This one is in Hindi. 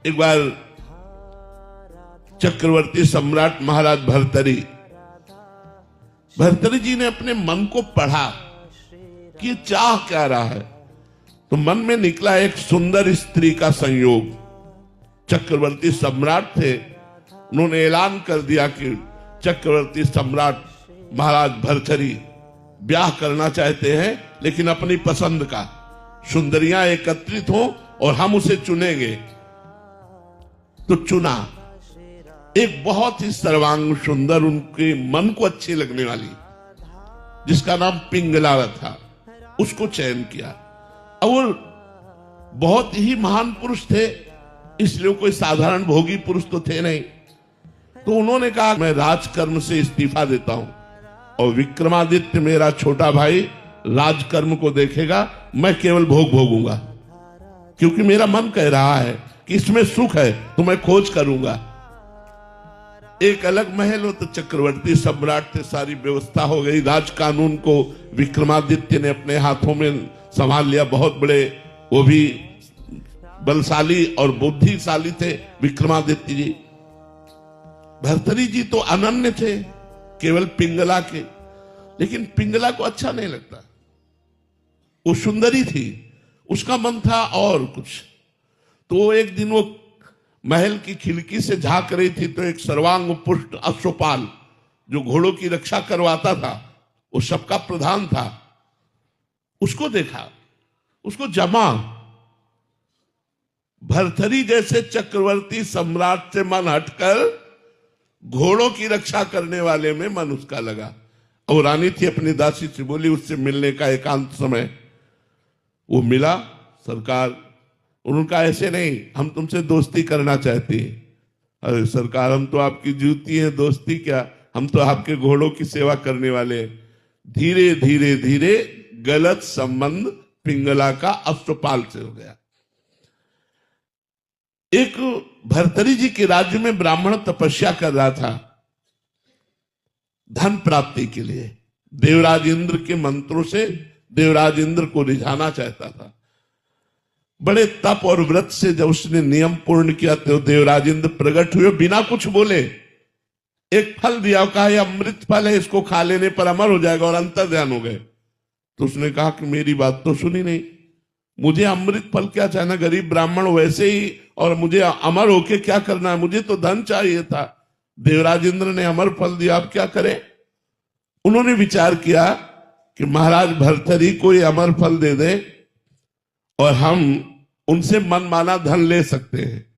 एक बार चक्रवर्ती सम्राट महाराज भर्तरी जी ने अपने मन को पढ़ा कि चाह क्या रहा है, तो मन में निकला एक सुंदर स्त्री का संयोग। चक्रवर्ती सम्राट थे, उन्होंने ऐलान कर दिया कि चक्रवर्ती सम्राट महाराज भर्तरी ब्याह करना चाहते हैं, लेकिन अपनी पसंद का। सुंदरियां एकत्रित हो और हम उसे चुनेंगे। तो चुना एक बहुत ही सर्वांग सुंदर, उनके मन को अच्छी लगने वाली, जिसका नाम पिंगला था, उसको चयन किया। और वो बहुत ही महान पुरुष थे, इसलिए कोई साधारण भोगी पुरुष तो थे नहीं। तो उन्होंने कहा मैं राजकर्म से इस्तीफा देता हूं और विक्रमादित्य मेरा छोटा भाई राजकर्म को देखेगा, मैं केवल भोग भोगूंगा, क्योंकि मेरा मन कह रहा है कि इसमें सुख है, तो मैं खोज करूंगा। एक अलग महल हो, तो चक्रवर्ती सम्राट से सारी व्यवस्था हो गई। राज कानून को विक्रमादित्य ने अपने हाथों में संभाल लिया। बहुत बड़े, वो भी बलशाली और बुद्धिशाली थे विक्रमादित्य जी। भर्तरी जी तो अनन्य थे, केवल पिंगला के, लेकिन पिंगला को अच्छा नहीं लगता। वो सुंदरी थी, उसका मन था और कुछ। तो एक दिन वो महल की खिड़की से झांक रही थी, तो एक सर्वांग पुष्ट अश्वपाल जो घोड़ों की रक्षा करवाता था, वो सबका प्रधान था, उसको देखा, उसको जमा। भर्तरी जैसे चक्रवर्ती सम्राट से मन हटकर घोड़ों की रक्षा करने वाले में मन उसका लगा। और रानी थी, अपनी दासी से बोली, उससे मिलने का एकांत समय। वो मिला। सरकार, उनका ऐसे नहीं, हम तुमसे दोस्ती करना चाहते हैं। अरे सरकार, हम तो आपकी जूती हैं, दोस्ती क्या, हम तो आपके घोड़ों की सेवा करने वाले हैं। धीरे धीरे धीरे गलत संबंध पिंगला का अश्वपाल से हो गया। एक भर्तरी जी के राज्य में ब्राह्मण तपस्या कर रहा था धन प्राप्ति के लिए। देवराज इंद्र के मंत्रों से देवराज इंद्र को रिझाना चाहता था। बड़े तप और व्रत से जब उसने नियम पूर्ण किया, तो देवराज इंद्र प्रकट हुए, बिना कुछ बोले एक फल दिया, कहा यह अमृत फल है, इसको खा लेने पर अमर हो जाएगा, और अंतर ध्यान हो गए। तो उसने कहा कि मेरी बात तो सुनी नहीं, मुझे अमृत फल क्या चाहिए, गरीब ब्राह्मण वैसे ही, और मुझे अमर होके क्या करना है, मुझे तो धन चाहिए था। देवराज इंद्र ने अमर फल दिया, अब क्या करें। उन्होंने विचार किया कि महाराज भर्तरी को ये अमर फल दे दे और हम उनसे मनमाना धन ले सकते हैं।